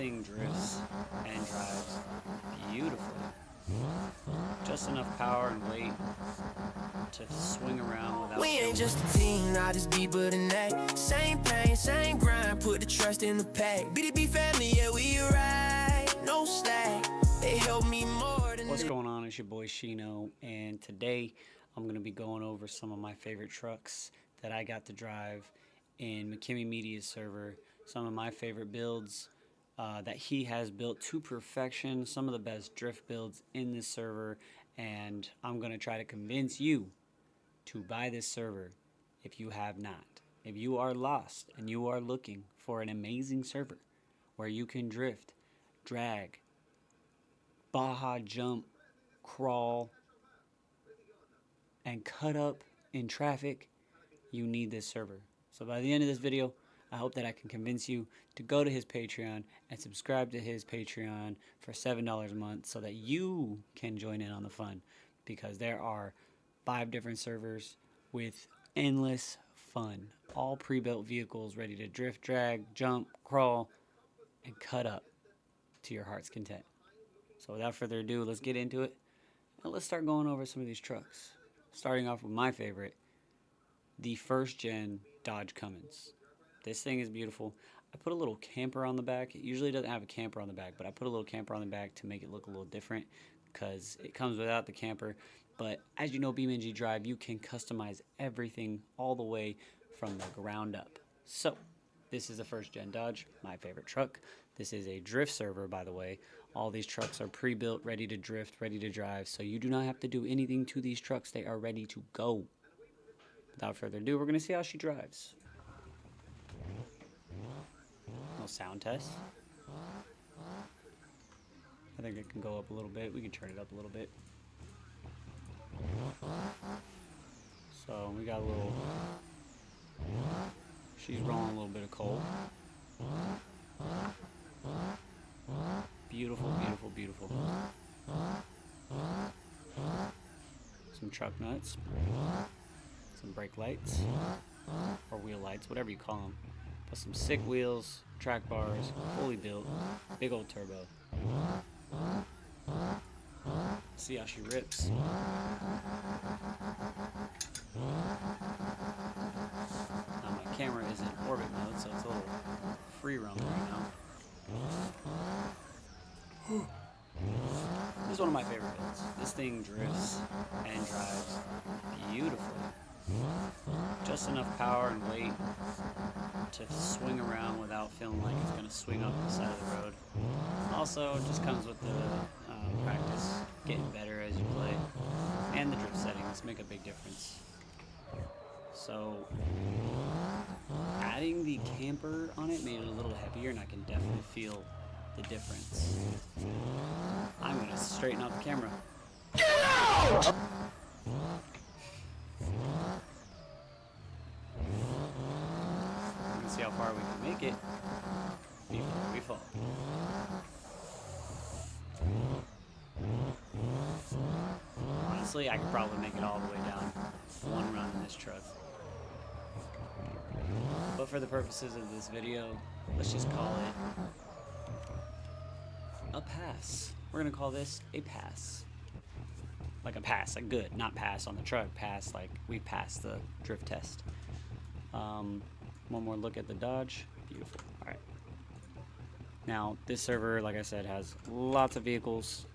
thing drifts and drives beautifully. Just enough power and weight to swing around without. We ain't just a team, not just be but an act. Same pain, same grind, put the trust in the pack. BDB family, yeah, we ride, no slack. They help me more than. What's going on? It's your boy Shino, and today I'm going to be going over some of my favorite trucks that I got to drive in McKimmy Media's server. Some of my favorite builds that he has built to perfection, some of the best drift builds in this server, and I'm going to try to convince you to buy this server if you have not. If you are lost and you are looking for an amazing server where you can drift, drag, Baja jump, crawl, and cut up in traffic, you need this server. So by the end of this video, I hope that I can convince you to go to his Patreon and subscribe to his Patreon for $7 a month so that you can join in on the fun, because there are 5 different servers with endless fun, all pre-built vehicles ready to drift, drag, jump, crawl, and cut up to your heart's content. So without further ado, let's get into it, and let's start going over some of these trucks. Starting off with my favorite, the first gen Dodge Cummins. This thing is beautiful. I put a little camper on the back. It usually doesn't have a camper on the back, but I put a little camper on the back to make it look a little different because it comes without the camper. But as you know, Beamngdrive, you can customize everything all the way from the ground up. So this is the first gen Dodge, my favorite truck. This is a drift server, by the way. All these trucks are pre-built, ready to drift, ready to drive, so you do not have to do anything to these trucks. They are ready to go. Without further ado, we're going to see how she drives. No sound test. I think it can go up a little bit. We can turn it up a little bit. So we got a little. She's rolling a little bit of coal. Beautiful, beautiful, beautiful. Some truck nuts. Some brake lights. Or wheel lights, whatever you call them. But some sick wheels, track bars, fully built, big old turbo. See how she rips. Now my camera is in orbit mode, so it's a little free roaming right now. This is one of my favorite builds. This thing drifts and drives beautifully. Just enough power and weight to swing around without feeling like it's going to swing off the side of the road. Also, it just comes with the practice, getting better as you play, and the drift settings make a big difference. So, adding the camper on it made it a little heavier, and I can definitely feel the difference. I'm going to straighten out the camera. Get out! See how far we can make it before we fall. Honestly, I could probably make it all the way down one run in this truck. But for the purposes of this video, let's just call it a pass. We're gonna call this a pass. Like a pass, like good, not pass on the truck, pass like we passed the drift test. One more look at the Dodge. Beautiful. All right. Now, this server, like I said, has lots of vehicles.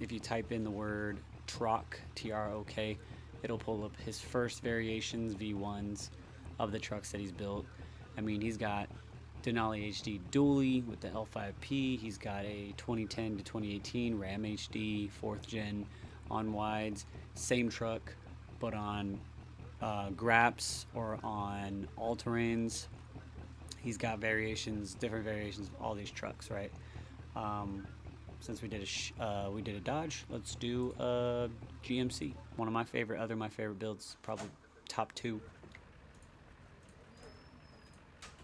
If you type in the word TROK, T-R-O-K, it'll pull up his first variations, V1s, of the trucks that he's built. I mean, he's got Denali HD Dually with the L5P. He's got a 2010 to 2018 Ram HD 4th gen on wides. Same truck, but on graps or on all-terrains. He's got variations, different variations of all these trucks, right? Since we did a Dodge, let's do a GMC. One of my favorite builds, probably top 2.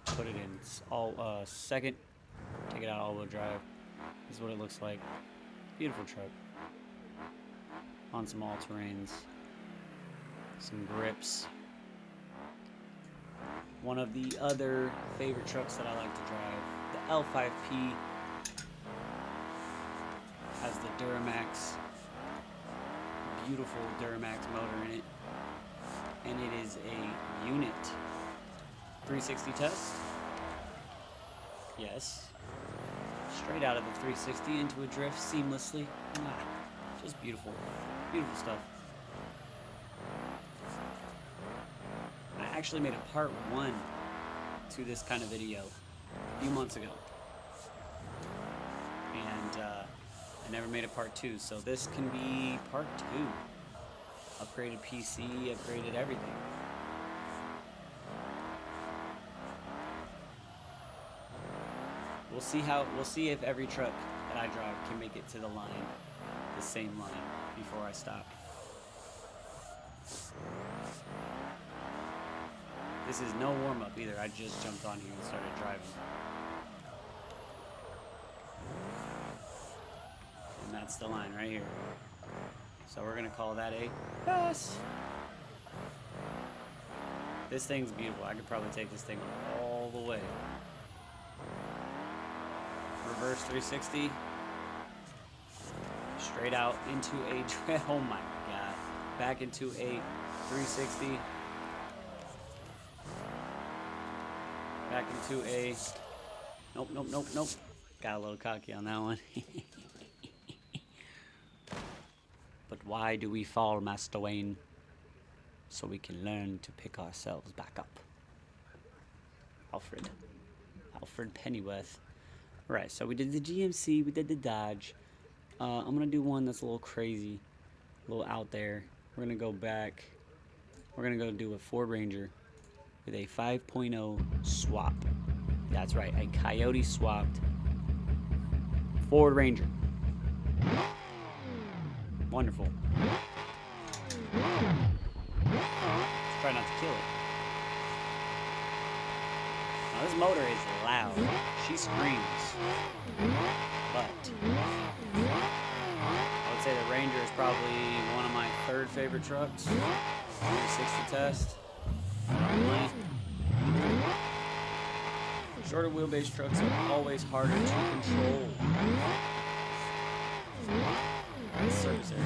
Put it in all second. Take it out all-wheel drive. This is what it looks like. Beautiful truck. On some all-terrains. Some grips. One of the other favorite trucks that I like to drive, the L5P beautiful Duramax motor in it. And it is a unit 360 test. Yes. Straight out of the 360 into a drift seamlessly. Just beautiful. Beautiful stuff. I actually made a part 1 to this kind of video a few months ago. And I never made a part 2, so this can be part 2. Upgraded PC, upgraded everything. We'll see if every truck that I drive can make it to the line, the same line, before I stop. This is no warm-up either. I just jumped on here and started driving. And that's the line right here. So we're gonna call that a pass. This thing's beautiful. I could probably take this thing all the way. Reverse 360. Straight out into a drift. Oh my god. Back into a 360. Back into a... Nope. Got a little cocky on that one. But why do we fall, Master Wayne? So we can learn to pick ourselves back up. Alfred Pennyworth. Right, so we did the GMC, we did the Dodge. I'm gonna do one that's a little crazy, a little out there. We're gonna go back. We're gonna go do a Ford Ranger with a 5.0 swap. That's right, a Coyote swapped Ford Ranger. Wonderful. Let's try not to kill it. Now this motor is loud. She screams. But I would say the Ranger is probably one of my 3rd favorite trucks. 360 test. Shorter wheelbase trucks are always harder to control. Service area.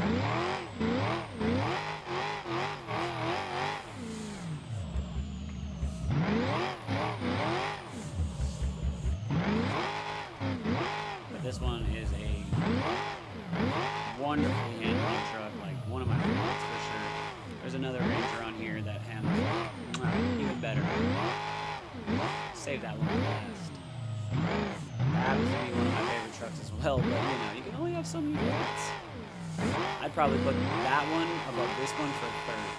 But this one is a wonderfully handling truck, like one of my favorites for sure. There's another Ranger on here that handles even better. Save that one for last. That happens to be one of my favorite trucks as well, but you know, you can only have so many favorites. I'd probably put that one above this one for 3rd.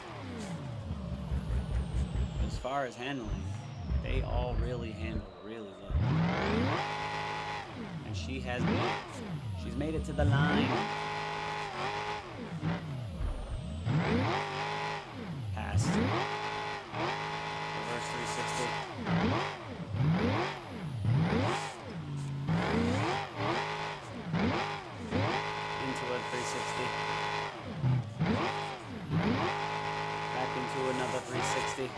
As far as handling, they all really handle really well. And she's made it to the line. Passed. Reverse 360. Into a 360. Back into another 360.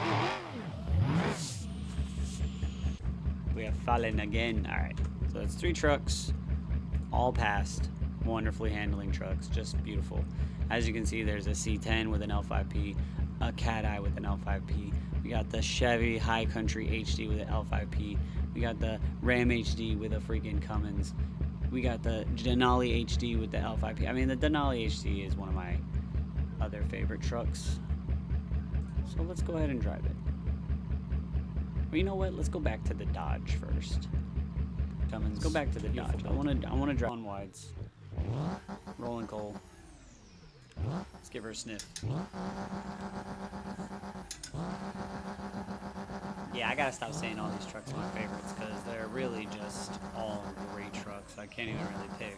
We have fallen again. Alright, so it's 3 trucks, all passed. Wonderfully handling trucks, just beautiful. As you can see, there's a C10 with an L5P, a Cat Eye with an L5P. We got the Chevy High Country HD with an L5P. We got the Ram HD with a freaking Cummins. We got the Denali HD with the L5P. I mean, the Denali HD is one of my other favorite trucks. So let's go ahead and drive it. Well, you know what? Let's go back to the Dodge first. Cummins, go back to the Dodge. I want to drive on wides. Rolling coal. Let's give her a sniff. Yeah, I gotta stop saying all these trucks are my favorites because they're really just all great trucks. I can't even really pick.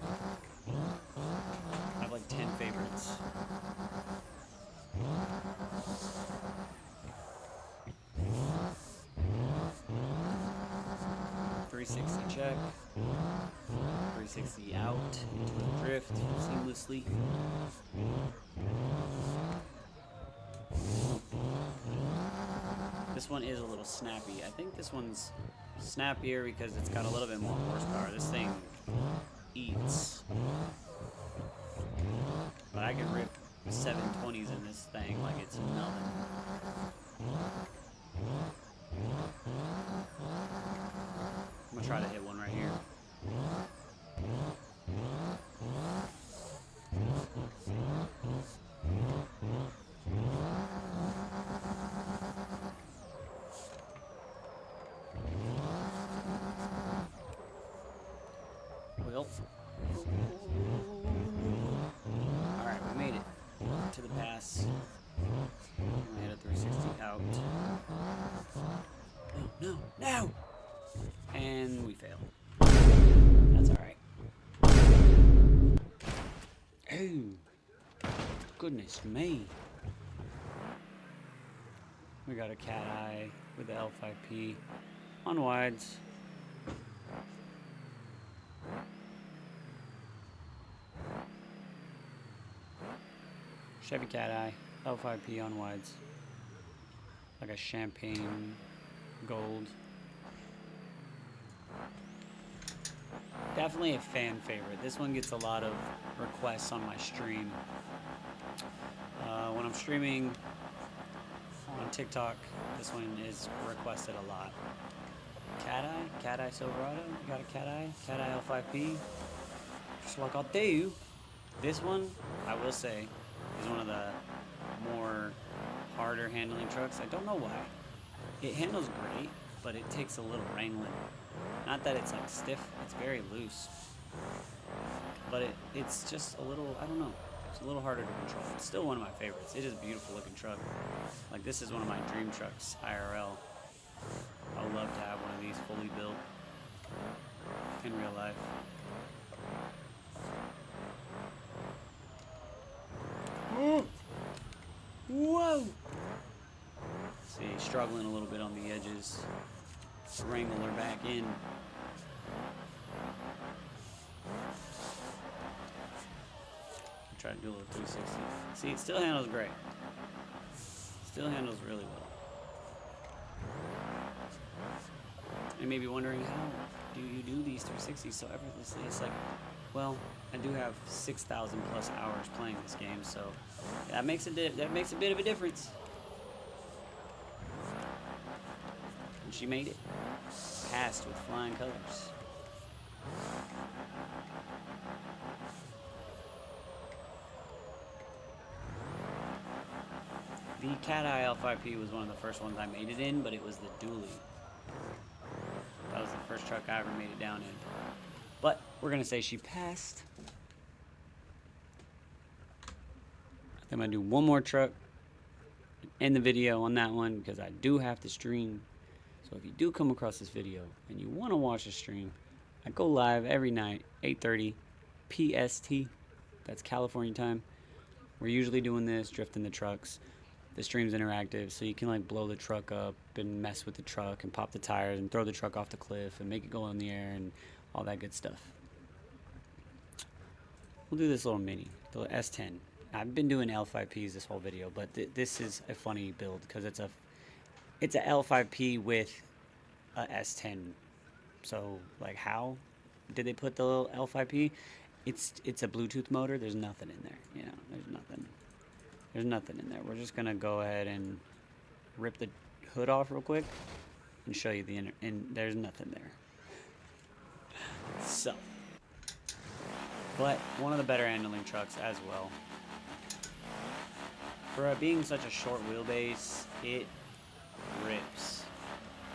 I have like 10 favorites. 360 check. 360 out into the drift seamlessly. This one is a little snappy. I think this one's snappier because it's got a little bit more horsepower. This thing eats. But I can rip 720s in this thing like it's nothing. I'm gonna try to hit one right here. Well, alright, we made it to the pass. I'm gonna hit a 360 out. No, no, no! And we fail. That's alright. Oh, goodness me. We got a cat eye with the L5P on wides. Chevy cat eye, L5P on wides. Like a champagne gold. Definitely a fan favorite. This one gets a lot of requests on my stream. When I'm streaming on TikTok, this one is requested a lot. Cat eye Silverado. You got a cat eye L5P. Just like I'll do. This one, I will say, is one of the more harder handling trucks. I don't know why. It handles great, but it takes a little wrangling. Not that it's like stiff, it's very loose. But it's just a little, I don't know, it's a little harder to control. It's still one of my favorites. It is a beautiful looking truck. Like this is one of my dream trucks, IRL. I would love to have one of these fully built in real life. Whoa! See, struggling a little bit on the edges. Wrangle her back in. Try to do a little 360. See, it still handles great. Still handles really well. You may be wondering, how do you do these 360s so effortlessly? It's like, well, I do have 6,000 plus hours playing this game, so that makes a bit of a difference. And she made it. Passed with flying colors. The Cat Eye L5P was one of the first ones I made it in, but it was the dually. That was the first truck I ever made it down in. But we're gonna say she passed. I'm gonna do one more truck, end the video on that one because I do have to stream. So if you do come across this video and you want to watch the stream, I go live every night, 8:30 PST. That's California time. We're usually doing this, drifting the trucks. The stream's interactive, so you can like blow the truck up and mess with the truck and pop the tires and throw the truck off the cliff and make it go in the air and all that good stuff. We'll do this little mini, the S10. I've been doing L5Ps this whole video, but this is a funny build because it's a L5P with a S10. So like, how did they put the little L5P? It's a Bluetooth motor. There's nothing in there. You know, there's nothing in there. We're just gonna go ahead and rip the hood off real quick and show you and there's nothing there. So, but one of the better handling trucks as well. For it being such a short wheelbase, it rips.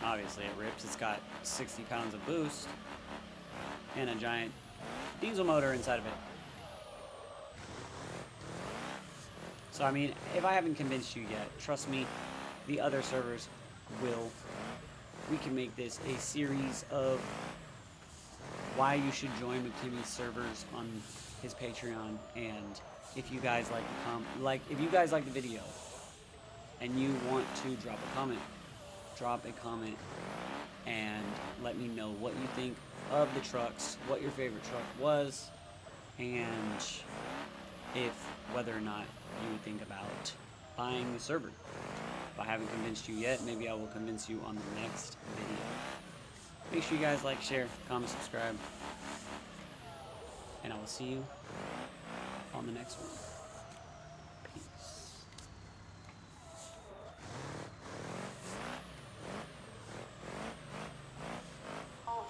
Obviously it rips. It's got 60 pounds of boost and a giant diesel motor inside of it. So I mean, if I haven't convinced you yet, trust me, the other servers will. We can make this a series of why you should join McKimmy's servers on his Patreon. And if you guys if you guys like the video and you want to drop a comment and let me know what you think of the trucks, what your favorite truck was, and whether or not you would think about buying the server. If I haven't convinced you yet, maybe I will convince you on the next video. Make sure you guys like, share, comment, subscribe, and I will see you on the next one. Peace.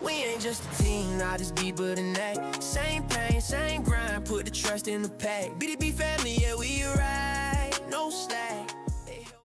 We ain't just a team, not this beat but an act. Same pain, same grind, put the trust in the pack. BDB family.